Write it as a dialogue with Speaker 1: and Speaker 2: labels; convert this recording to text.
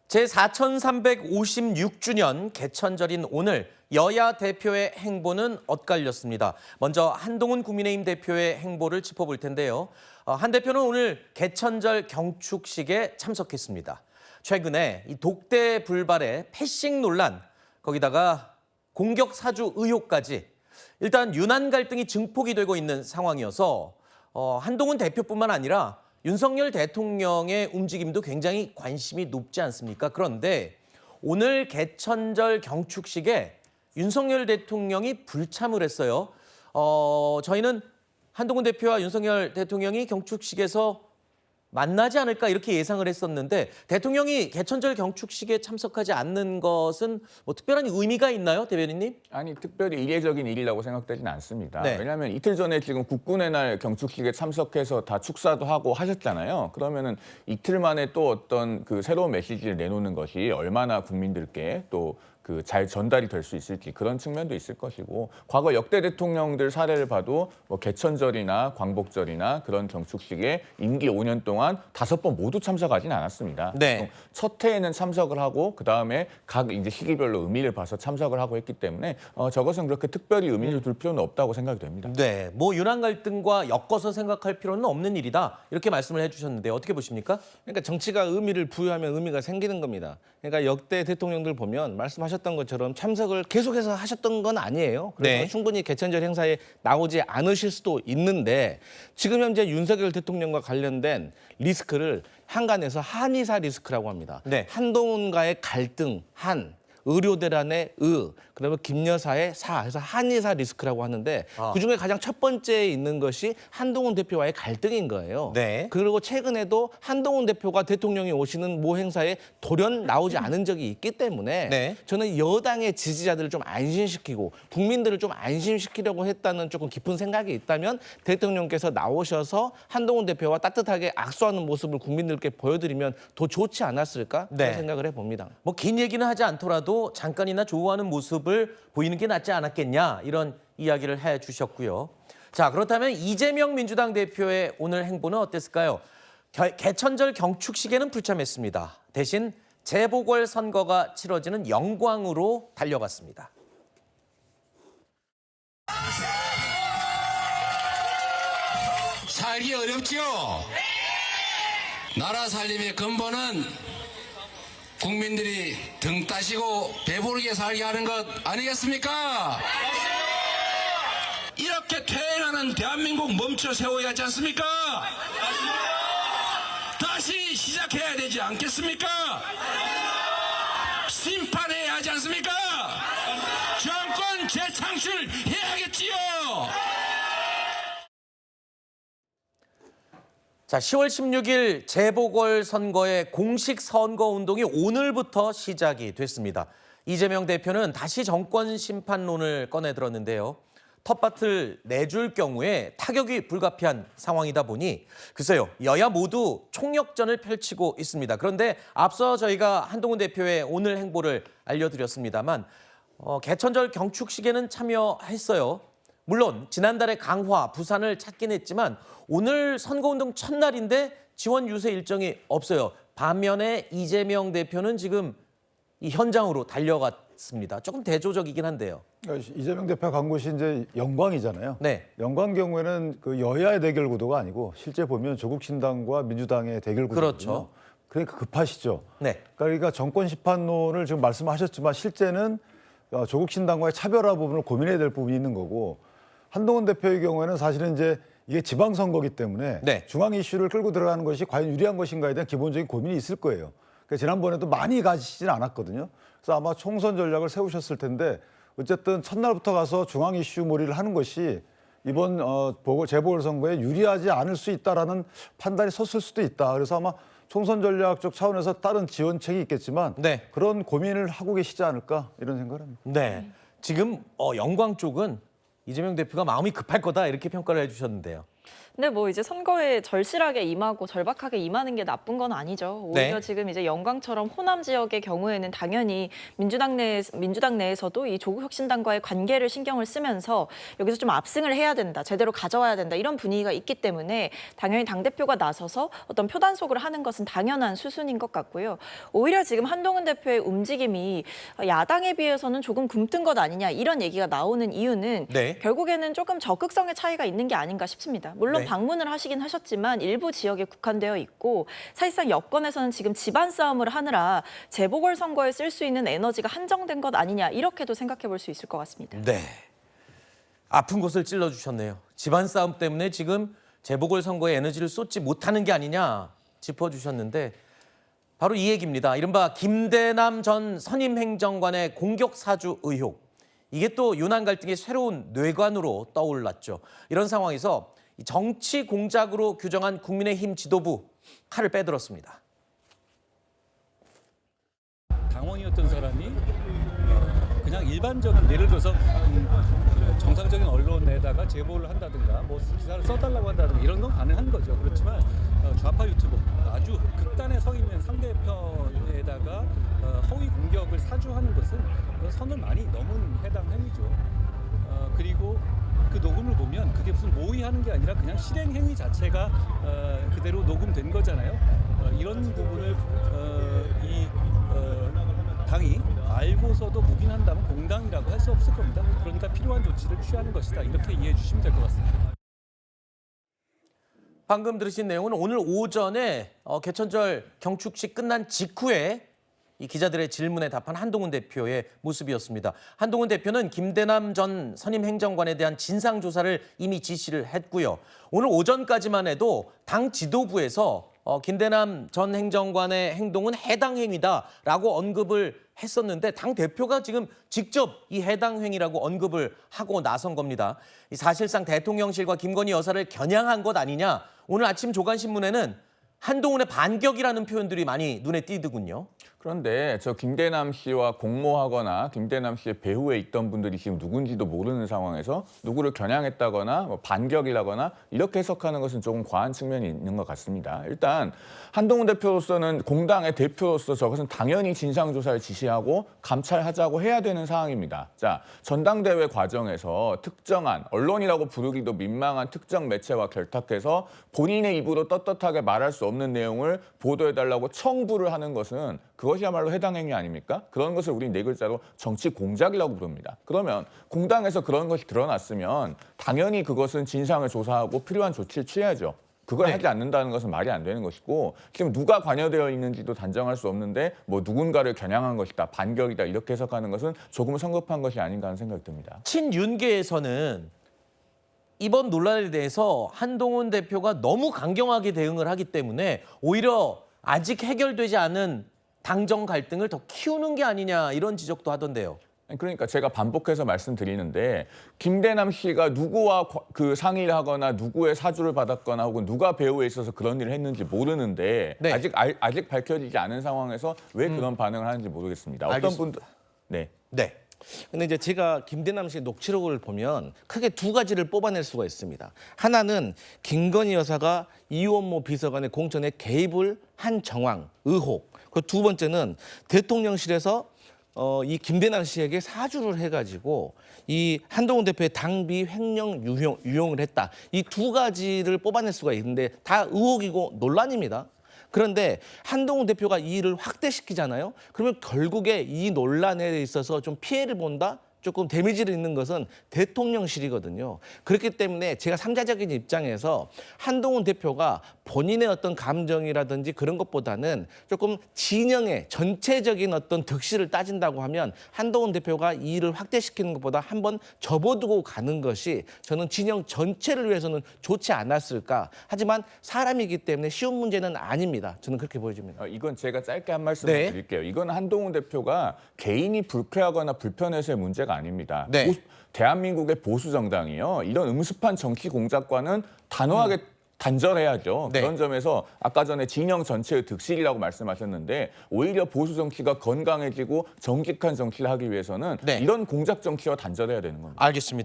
Speaker 1: 제4356주년 개천절인 오늘 여야 대표의 행보는 엇갈렸습니다. 먼저 한동훈 국민의힘 대표의 행보를 짚어볼 텐데요. 한 대표는 오늘 개천절 경축식에 참석했습니다. 최근에 이 독대 불발의 패싱 논란, 거기다가 공격 사주 의혹까지 일단 윤한 갈등이 증폭이 되고 있는 상황이어서 한동훈 대표뿐만 아니라 윤석열 대통령의 움직임도 굉장히 관심이 높지 않습니까? 그런데 오늘 개천절 경축식에 윤석열 대통령이 불참을 했어요. 저희는 한동훈 대표와 윤석열 대통령이 경축식에서 만나지 않을까 이렇게 예상을 했었는데 대통령이 개천절 경축식에 참석하지 않는 것은 뭐 특별한 의미가 있나요, 대변인님?
Speaker 2: 아니, 특별히 이례적인 일이라고 생각되지는 않습니다.
Speaker 1: 네.
Speaker 2: 왜냐하면 이틀 전에 지금 국군의 날 경축식에 참석해서 다 축사도 하고 하셨잖아요. 그러면은 이틀 만에 또 어떤 그 새로운 메시지를 내놓는 것이 얼마나 국민들께 또 그 잘 전달이 될 수 있을지 그런 측면도 있을 것이고, 과거 역대 대통령들 사례를 봐도 뭐 개천절이나 광복절이나 그런 경축식에 임기 5년 동안 5번 모두 참석하지는 않았습니다.
Speaker 1: 네.
Speaker 2: 첫 해에는 참석을 하고 그 다음에 각 이제 시기별로 의미를 봐서 참석을 하고 했기 때문에 저것은 그렇게 특별히 의미를 둘 필요는 없다고 생각이 됩니다.
Speaker 1: 네, 뭐 윤한 갈등과 엮어서 생각할 필요는 없는 일이다 이렇게 말씀을 해주셨는데 어떻게 보십니까?
Speaker 3: 그러니까 정치가 의미를 부여하면 의미가 생기는 겁니다. 그러니까 역대 대통령들 보면 말씀하셨던 것처럼 참석을 계속해서 하셨던 건 아니에요. 그래서
Speaker 1: 네.
Speaker 3: 충분히 개천절 행사에 나오지 않으실 수도 있는데 지금 현재 윤석열 대통령과 관련된 리스크를 한간에서 한의사 리스크라고 합니다.
Speaker 1: 네.
Speaker 3: 한동훈과의 갈등, 의료대란의 그러면 김여사의 해서 한의사 리스크라고 하는데 그중에 가장 첫 번째에 있는 것이 한동훈 대표와의 갈등인 거예요.
Speaker 1: 네.
Speaker 3: 그리고 최근에도 한동훈 대표가 대통령이 오시는 모 행사에 돌연 나오지 않은 적이 있기 때문에
Speaker 1: 네.
Speaker 3: 저는 여당의 지지자들을 좀 안심시키고 국민들을 좀 안심시키려고 했다는 조금 깊은 생각이 있다면 대통령께서 나오셔서 한동훈 대표와 따뜻하게 악수하는 모습을 국민들께 보여드리면 더 좋지 않았을까
Speaker 1: 네.
Speaker 3: 그런 생각을 해봅니다.
Speaker 1: 뭐 긴 얘기는 하지 않더라도 잠깐이나 좋아하는 모습을 보이는 게 낫지 않았겠냐 이런 이야기를 해주셨고요. 자, 그렇다면 이재명 민주당 대표의 오늘 행보는 어땠을까요? 개천절 경축식에는 불참했습니다. 대신 재보궐선거가 치러지는 영광으로 달려갔습니다.
Speaker 4: 살기 어렵지요? 나라 살림의 근본은 국민들이 등 따시고 배부르게 살게 하는 것 아니겠습니까? 이렇게 퇴행하는 대한민국 멈춰 세워야 하지 않습니까? 다시 시작해야 되지 않겠습니까? 심판해야 하지 않습니까? 정권 재창출해야겠지요.
Speaker 1: 자, 10월 16일 재보궐선거의 공식 선거운동이 오늘부터 시작이 됐습니다. 이재명 대표는 다시 정권 심판론을 꺼내들었는데요. 텃밭을 내줄 경우에 타격이 불가피한 상황이다 보니 글쎄요, 여야 모두 총력전을 펼치고 있습니다. 그런데 앞서 저희가 한동훈 대표의 오늘 행보를 알려드렸습니다만 개천절 경축식에는 참여했어요. 물론 지난달에 강화, 부산을 찾긴 했지만 오늘 선거운동 첫날인데 지원 유세 일정이 없어요. 반면에 이재명 대표는 지금 이 현장으로 달려갔습니다. 조금 대조적이긴 한데요.
Speaker 5: 이재명 대표가 간 곳이 이제 영광이잖아요.
Speaker 1: 네.
Speaker 5: 영광 경우에는 그 여야의 대결 구도가 아니고 실제 보면 조국 신당과 민주당의 대결 구도거든요.
Speaker 1: 그렇죠.
Speaker 5: 그러니까 급하시죠.
Speaker 1: 네.
Speaker 5: 그러니까 정권 심판론을 지금 말씀하셨지만 실제는 조국 신당과의 차별화 부분을 고민해야 될 부분이 있는 거고, 한동훈 대표의 경우에는 사실은 이제 이게 지방선거기 때문에
Speaker 1: 네.
Speaker 5: 중앙 이슈를 끌고 들어가는 것이 과연 유리한 것인가에 대한 기본적인 고민이 있을 거예요. 그러니까 지난번에도 많이 가시지는 않았거든요. 그래서 아마 총선 전략을 세우셨을 텐데 어쨌든 첫날부터 가서 중앙 이슈 몰이를 하는 것이 이번 재보궐선거에 유리하지 않을 수 있다라는 판단이 섰을 수도 있다. 그래서 아마 총선 전략적 차원에서 다른 지원책이 있겠지만
Speaker 1: 네.
Speaker 5: 그런 고민을 하고 계시지 않을까 이런 생각을 합니다.
Speaker 1: 네. 지금 영광 쪽은 이재명 대표가 마음이 급할 거다 이렇게 평가를 해주셨는데요.
Speaker 6: 근데 뭐 이제 선거에 절실하게 임하고 절박하게 임하는 게 나쁜 건 아니죠. 오히려
Speaker 1: 네.
Speaker 6: 지금 이제 영광처럼 호남 지역의 경우에는 당연히 민주당 내에서도 이 조국혁신당과의 관계를 신경을 쓰면서 여기서 좀 압승을 해야 된다, 제대로 가져와야 된다 이런 분위기가 있기 때문에 당연히 당대표가 나서서 어떤 표단속을 하는 것은 당연한 수순인 것 같고요. 오히려 지금 한동훈 대표의 움직임이 야당에 비해서는 조금 굼뜬 것 아니냐 이런 얘기가 나오는 이유는
Speaker 1: 네.
Speaker 6: 결국에는 조금 적극성의 차이가 있는 게 아닌가 싶습니다. 물론
Speaker 1: 네.
Speaker 6: 방문을 하시긴 하셨지만 일부 지역에 국한되어 있고 사실상 여권에서는 지금 집안 싸움을 하느라 재보궐선거에 쓸 수 있는 에너지가 한정된 것 아니냐 이렇게도 생각해 볼 수 있을 것 같습니다.
Speaker 1: 네. 아픈 곳을 찔러주셨네요. 집안 싸움 때문에 지금 재보궐선거에 에너지를 쏟지 못하는 게 아니냐 짚어주셨는데 바로 이 얘기입니다. 이른바 김대남 전 선임행정관의 공격 사주 의혹. 이게 또 윤한 갈등의 새로운 뇌관으로 떠올랐죠. 이런 상황에서 정치 공작으로 규정한 국민의힘 지도부 칼을 빼들었습니다.
Speaker 7: 당원이었던 사람이 그냥 일반적인 예를 들어서 정상적인 언론에다가 제보를 한다든가 뭐 기사를 써달라고 한다든가 이런 건 가능한 거죠. 그렇지만 좌파 유튜버 아주 극단에 서 있는 상대편에다가 허위 공격을 사주하는 것은 선을 많이 넘은 해당 행위죠. 그리고 그 녹음을 보면 그게 무슨 모의하는 게 아니라 그냥 실행 행위 자체가 그대로 녹음된 거잖아요. 이런 부분을 당이 알고서도 묵인한다면 공당이라고 할 수 없을 겁니다. 그러니까 필요한 조치를 취하는 것이다. 이렇게 이해해 주시면 될 것 같습니다.
Speaker 1: 방금 들으신 내용은 오늘 오전에 개천절 경축식 끝난 직후에 이 기자들의 질문에 답한 한동훈 대표의 모습이었습니다. 한동훈 대표는 김대남 전 선임행정관에 대한 진상조사를 이미 지시를 했고요. 오늘 오전까지만 해도 당 지도부에서 김대남 전 행정관의 행동은 해당 행위다라고 언급을 했었는데 당 대표가 지금 직접 이 해당 행위라고 언급을 하고 나선 겁니다. 사실상 대통령실과 김건희 여사를 겨냥한 것 아니냐. 오늘 아침 조간신문에는 한동훈의 반격이라는 표현들이 많이 눈에 띄더군요.
Speaker 2: 그런데 저 김대남 씨와 공모하거나 김대남 씨의 배후에 있던 분들이 지금 누군지도 모르는 상황에서 누구를 겨냥했다거나 뭐 반격이라거나 이렇게 해석하는 것은 조금 과한 측면이 있는 것 같습니다. 일단 한동훈 대표로서는 공당의 대표로서 저것은 당연히 진상조사를 지시하고 감찰하자고 해야 되는 상황입니다. 자, 전당대회 과정에서 특정한 언론이라고 부르기도 민망한 특정 매체와 결탁해서 본인의 입으로 떳떳하게 말할 수 없는 내용을 보도해달라고 청부를 하는 것은 그것이야말로 해당 행위 아닙니까? 그런 것을 우리 네 글자로 정치 공작이라고 부릅니다. 그러면 공당에서 그런 것이 드러났으면 당연히 그것은 진상을 조사하고 필요한 조치를 취해야죠. 그걸 하지 않는다는 것은 말이 안 되는 것이고 지금 누가 관여되어 있는지도 단정할 수 없는데 뭐 누군가를 겨냥한 것이다, 반격이다 이렇게 해석하는 것은 조금 성급한 것이 아닌가 하는 생각이 듭니다.
Speaker 1: 친윤계에서는 이번 논란에 대해서 한동훈 대표가 너무 강경하게 대응을 하기 때문에 오히려 아직 해결되지 않은 당정 갈등을 더 키우는 게 아니냐 이런 지적도 하던데요.
Speaker 2: 그러니까 제가 반복해서 말씀드리는데 김대남 씨가 누구와 그 상의를 하거나 누구의 사주를 받았거나 혹은 누가 배후에 있어서 그런 일을 했는지 모르는데
Speaker 1: 네.
Speaker 2: 아직 밝혀지지 않은 상황에서 왜 그런 반응을 하는지 모르겠습니다. 어떤
Speaker 1: 알겠습니다.
Speaker 2: 분들 네.
Speaker 1: 네.
Speaker 3: 근데 이제 제가 김대남 씨의 녹취록을 보면 크게 두 가지를 뽑아낼 수가 있습니다. 하나는 김건희 여사가 이원모 비서관의 공천에 개입을 한 정황, 의혹. 그 두 번째는 대통령실에서 이 김대남 씨에게 사주를 해가지고 이 한동훈 대표의 당비 횡령 유용을 했다. 이 두 가지를 뽑아낼 수가 있는데 다 의혹이고 논란입니다. 그런데 한동훈 대표가 이 일을 확대시키잖아요. 그러면 결국에 이 논란에 있어서 좀 피해를 본다? 조금 데미지를 입는 것은 대통령실이거든요. 그렇기 때문에 제가 삼자적인 입장에서 한동훈 대표가 본인의 어떤 감정이라든지 그런 것보다는 조금 진영의 전체적인 어떤 득실을 따진다고 하면 한동훈 대표가 이 일을 확대시키는 것보다 한번 접어두고 가는 것이 저는 진영 전체를 위해서는 좋지 않았을까. 하지만 사람이기 때문에 쉬운 문제는 아닙니다. 저는 그렇게 보여집니다.
Speaker 2: 이건 제가 짧게 한 말씀
Speaker 1: 네.
Speaker 2: 드릴게요. 이건 한동훈 대표가 개인이 불쾌하거나 불편해서의 문제가 아닙니다.
Speaker 1: 네.
Speaker 2: 대한민국의 보수 정당이요. 이런 음습한 정치 공작과는 단호하게 단절해야죠.
Speaker 1: 네.
Speaker 2: 그런 점에서 아까 전에 진영 전체의 득실이라고 말씀하셨는데 오히려 보수 정치가 건강해지고 정직한 정치를 하기 위해서는
Speaker 1: 네.
Speaker 2: 이런 공작 정치와 단절해야 되는 겁니다.
Speaker 1: 알겠습니다.